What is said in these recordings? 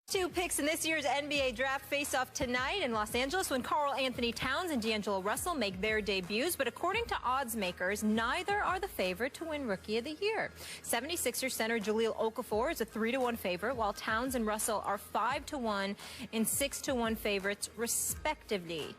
Two picks in this year's NBA draft face off tonight in Los Angeles when Karl Anthony Towns and D'Angelo Russell make their debuts. But according to odds makers, neither are the favorite to win Rookie of the Year. 76ers center Jahlil Okafor is a 3-1 favorite, while Towns and Russell are 5-1 and 6-1 favorites, respectively.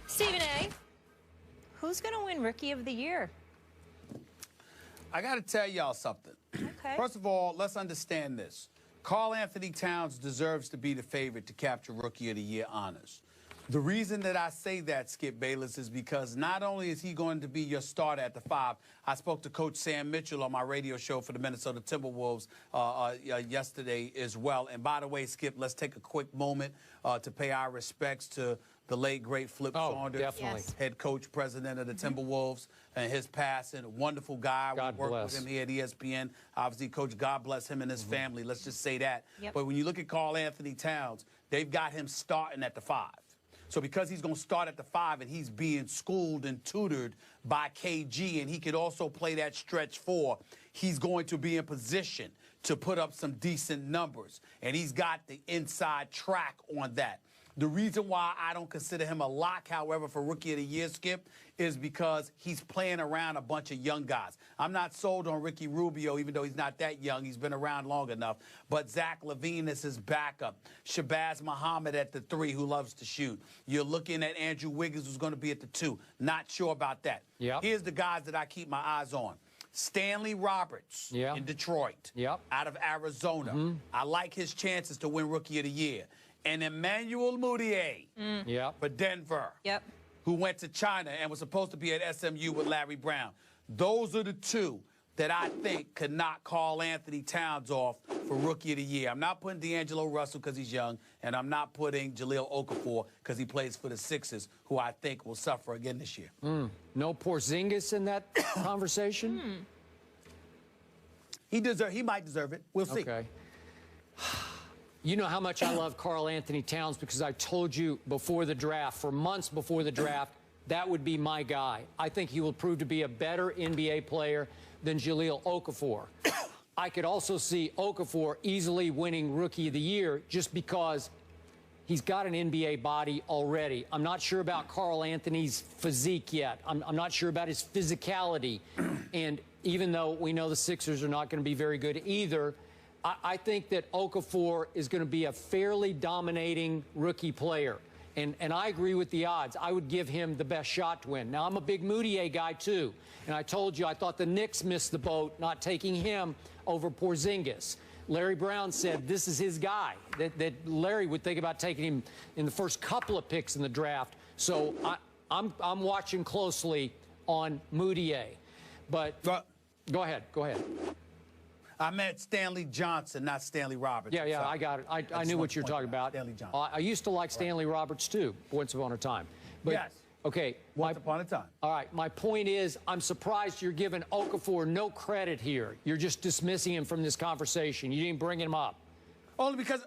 Stephen A., who's going to win Rookie of the Year? I got to tell y'all something. Okay. First of all, let's understand this. Karl Anthony Towns deserves to be the favorite to capture Rookie of the Year honors. The reason that I say that, Skip Bayless, is because not only is he going to be your starter at the 5, I spoke to Coach Sam Mitchell on my radio show for the Minnesota Timberwolves yesterday as well. And by the way, Skip, let's take a quick moment to pay our respects to the late, great Flip Saunders, definitely. Yes. head coach, president of the Timberwolves, and his passing. A wonderful guy. God we worked bless. with him here at ESPN. Obviously, Coach, God bless him and his family. Let's just say that. Yep. But when you look at Karl Anthony Towns, they've got him starting at the 5. So because he's going to start at the 5 and he's being schooled and tutored by KG, and he could also play that stretch 4, he's going to be in position to put up some decent numbers. And he's got the inside track on that. The reason why I don't consider him a lock, however, for Rookie of the Year, Skip, is because he's playing around a bunch of young guys. I'm not sold on Ricky Rubio, even though he's not that young. He's been around long enough. But Zach LaVine is his backup. Shabazz Muhammad at the 3, who loves to shoot. You're looking at Andrew Wiggins, who's going to be at the 2. Not sure about that. Yep. Here's the guys that I keep my eyes on. Stanley Roberts in Detroit, out of Arizona. I like his chances to win Rookie of the Year. And Emmanuel Mudiay for Denver, who went to China and was supposed to be at SMU with Larry Brown. Those are the 2 that I think could knock Karl Anthony Towns off for Rookie of the Year. I'm not putting D'Angelo Russell because he's young, and I'm not putting Jahlil Okafor because he plays for the Sixers, who I think will suffer again this year. No Porzingis in that conversation? He might deserve it. We'll see. Okay. You know how much I love Karl Anthony Towns because I told you before the draft, for months before the draft, that would be my guy. I think he will prove to be a better NBA player than Jahlil Okafor. I could also see Okafor easily winning Rookie of the Year just because he's got an NBA body already. I'm not sure about Karl Anthony's physique yet. I'm not sure about his physicality. And even though we know the Sixers are not going to be very good either, I think that Okafor is going to be a fairly dominating rookie player. And I agree with the odds. I would give him the best shot to win. Now, I'm a big Mudiay guy, too. And I told you I thought the Knicks missed the boat not taking him over Porzingis. Larry Brown said this is his guy, that Larry would think about taking him in the first couple of picks in the draft. So I'm watching closely on Mudiay. But go ahead. I meant Stanley Johnson, not Stanley Roberts. Yeah, I got it. I knew what you're talking about. Stanley Johnson. I used to like Stanley Roberts, too, once upon a time. But, yes. Okay. Once upon a time. All right. My point is, I'm surprised you're giving Okafor no credit here. You're just dismissing him from this conversation. You didn't bring him up. Only because,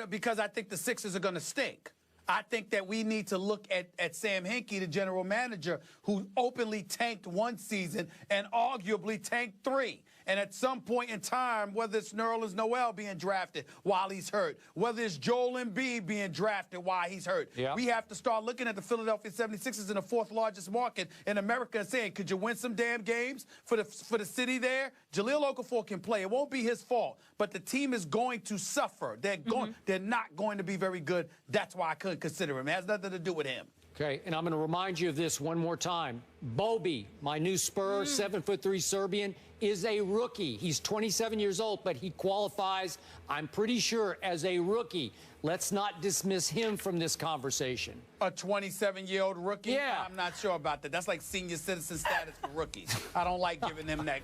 because I think the Sixers are going to stink. I think that we need to look at Sam Hinkie, the general manager, who openly tanked 1 season and arguably tanked 3. And at some point in time, whether it's Nerlens Noel being drafted while he's hurt, whether it's Joel Embiid being drafted while he's hurt, we have to start looking at the Philadelphia 76ers in the 4th largest market in America and saying, could you win some damn games for the city there? Jahlil Okafor can play. It won't be his fault, but the team is going to suffer. They're not going to be very good. That's why I couldn't consider him. It has nothing to do with him. Okay, and I'm going to remind you of this one more time. Bobby, my new Spur, 7'3" Serbian, is a rookie. He's 27 years old, but he qualifies, I'm pretty sure, as a rookie. Let's not dismiss him from this conversation. A 27-year-old rookie? Yeah. I'm not sure about that. That's like senior citizen status for rookies. I don't like giving them that.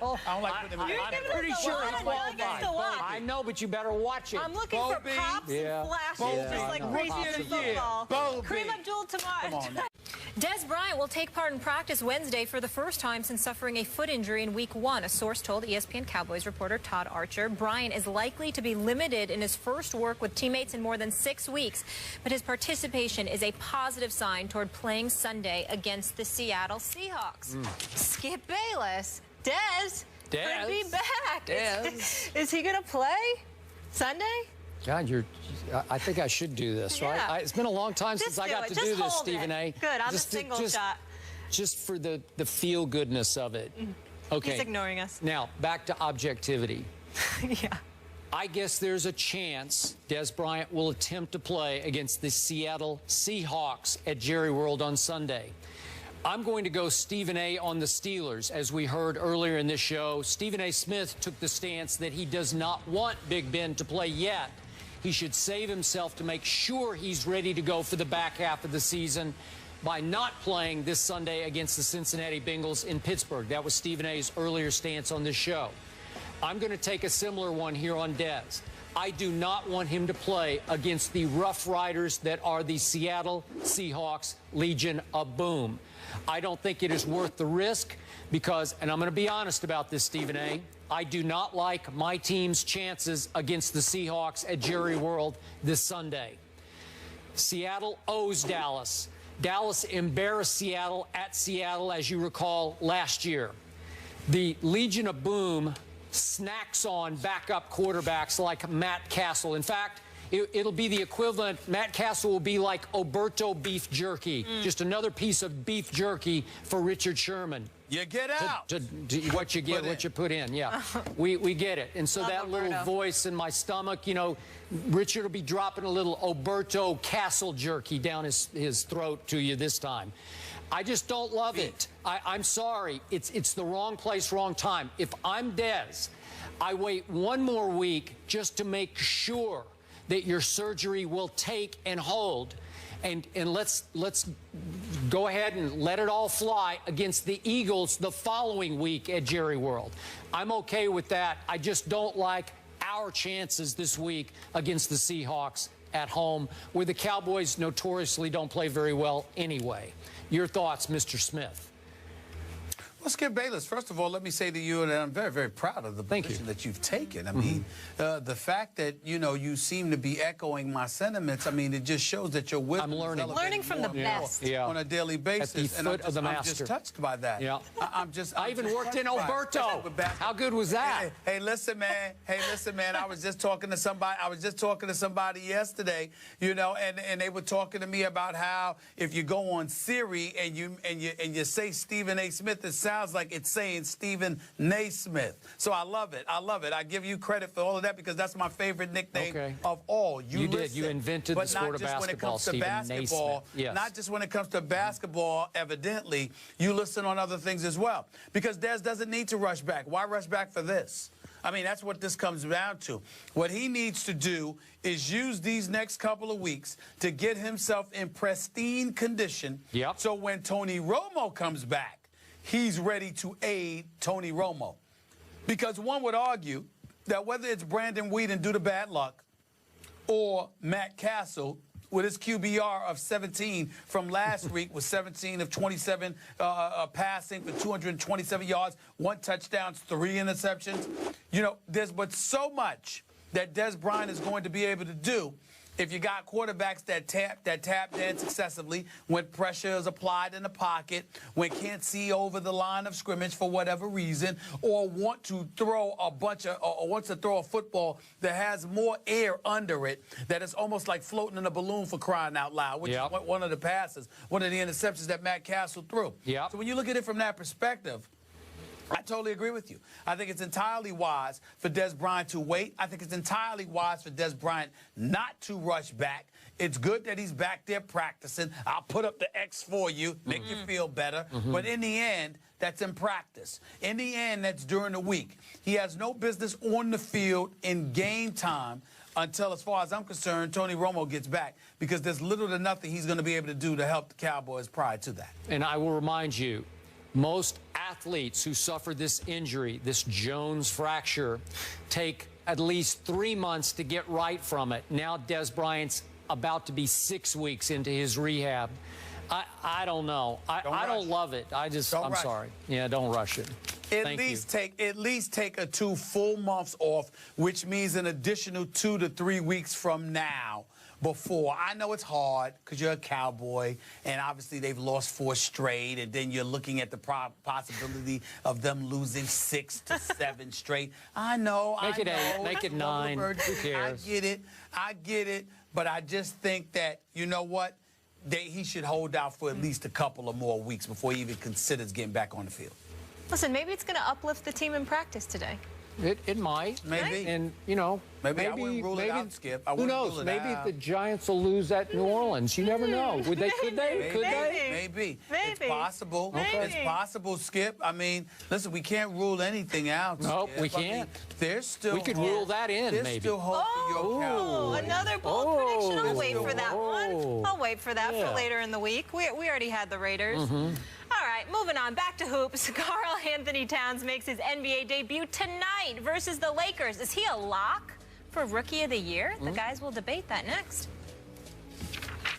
Well, I don't like putting them I'm pretty sure he qualifies. I know, but you better watch it. I'm looking for pops and flashes, just like crazy in football. Kareem Abdul-Jabbar. Come on now. Des Bryant will take part in practice Wednesday for the first time since suffering a foot injury in Week 1, a source told ESPN Cowboys reporter Todd Archer. Bryant is likely to be limited in his first work with teammates in more than 6 weeks, but his participation is a positive sign toward playing Sunday against the Seattle Seahawks. Skip Bayless, Des could be back. Des. Is he going to play Sunday? God, I think I should do this, Yeah. right? It's been a long time since I got to do this, Stephen A. Good, on the single shot. Just for the feel-goodness of it. Okay. He's ignoring us. Now, back to objectivity. Yeah. I guess there's a chance Des Bryant will attempt to play against the Seattle Seahawks at Jerry World on Sunday. I'm going to go Stephen A. on the Steelers. As we heard earlier in this show, Stephen A. Smith took the stance that he does not want Big Ben to play yet. He should save himself to make sure he's ready to go for the back half of the season by not playing this Sunday against the Cincinnati Bengals in Pittsburgh. That was Stephen A.'s earlier stance on this show. I'm going to take a similar one here on Des. I do not want him to play against the Rough Riders that are the Seattle Seahawks Legion of Boom. I don't think it is worth the risk because, and I'm going to be honest about this, Stephen A., I do not like my team's chances against the Seahawks at Jerry World this Sunday. Seattle owes Dallas. Dallas embarrassed Seattle at Seattle, as you recall, last year. The Legion of Boom snacks on backup quarterbacks like Matt Castle. In fact, it'll be the equivalent. Matt Castle will be like Oberto beef jerky, just another piece of beef jerky for Richard Sherman. You get out. What you get, what you put in. Yeah, we get it. And so Love that Oberto. little voice in my stomach, you know, Richard will be dropping a little Oberto Castle jerky down his throat to you this time. I just don't love it. I'm sorry. It's the wrong place, wrong time. If I'm Des, I wait one more week just to make sure that your surgery will take and hold. And let's go ahead and let it all fly against the Eagles the following week at Jerry World. I'm okay with that. I just don't like our chances this week against the Seahawks at home, where the Cowboys notoriously don't play very well anyway. Your thoughts, Mr. Smith? Well, Skip Bayless, first of all, let me say to you that I'm very, very proud of the position that you've taken. I mean, the fact that, you know, you seem to be echoing my sentiments, I mean, it just shows that you're with I'm learning. Learning from the best. on a daily basis. At the foot of the master. I'm just touched by that. Yeah. I even worked in Oberto. How good was that? Hey, listen, man. Hey, listen, man. I was just talking to somebody yesterday, you know, and they were talking to me about how if you go on Siri and you say Stephen A. Smith, it sounds like it's saying Stephen Naismith. So I love it. I love it. I give you credit for all of that because that's my favorite nickname of all. You did. You invented the sport of basketball, Stephen Naismith. Yes. Not just when it comes to basketball, evidently, you listen on other things as well. Because Des doesn't need to rush back. Why rush back for this? I mean, that's what this comes down to. What he needs to do is use these next couple of weeks to get himself in pristine condition. Yep. So when Tony Romo comes back, he's ready to aid Tony Romo. Because one would argue that whether it's Brandon Whedon due to bad luck or Matt Castle with his QBR of 17 from last week with 17 of 27 passing for 227 yards, 1 touchdown, 3 interceptions. You know, there's but so much that Des Bryant is going to be able to do if you got quarterbacks that tap dance excessively when pressure is applied in the pocket, when can't see over the line of scrimmage for whatever reason, or want to throw wants to throw a football that has more air under it, that is almost like floating in a balloon for crying out loud, which is one of the passes, one of the interceptions that Matt Castle threw. Yep. So when you look at it from that perspective, I totally agree with you. I think it's entirely wise for Des Bryant to wait. I think it's entirely wise for Des Bryant not to rush back. It's good that he's back there practicing. I'll put up the X for you, make you feel better. But in the end, that's in practice. In the end, that's during the week. He has no business on the field in game time until, as far as I'm concerned, Tony Romo gets back, because there's little to nothing he's going to be able to do to help the Cowboys prior to that. And I will remind you, most athletes who suffer this injury, this Jones fracture, take at least 3 months to get right from it. Now Des Bryant's about to be 6 weeks into his rehab. I don't know. I don't love it. I'm sorry. Yeah, don't rush it. At least take a 2 full months off, which means an additional 2 to 3 weeks from now, before. I know it's hard because you're a Cowboy, and obviously they've lost 4 straight, and then you're looking at the possibility of them losing 6 to 7 straight. I know. Make it 8, make it 9. Who cares? I get it, but I just think that, you know what? He should hold out for at least a couple of more weeks before he even considers getting back on the field. Listen, maybe it's going to uplift the team in practice today. It might. Maybe. And, you know, maybe I wouldn't rule it out, Skip. Who knows? Maybe the Giants will lose at New Orleans. You never know. Could they? Could they? Maybe. It's possible. Maybe. It's possible, Skip. I mean, listen, we can't rule anything out. Nope, Skip. we can't. I mean, there's still We could rule that in, there's maybe. still hope for your Cowboys. Another bold prediction. I'll wait for that one. Oh. I'll wait for that Yeah. for later in the week. We already had the Raiders. All right, moving on. Back to hoops. Karl Anthony Towns makes his NBA debut tonight versus the Lakers. Is he a lock for Rookie of the Year? The guys will debate that next.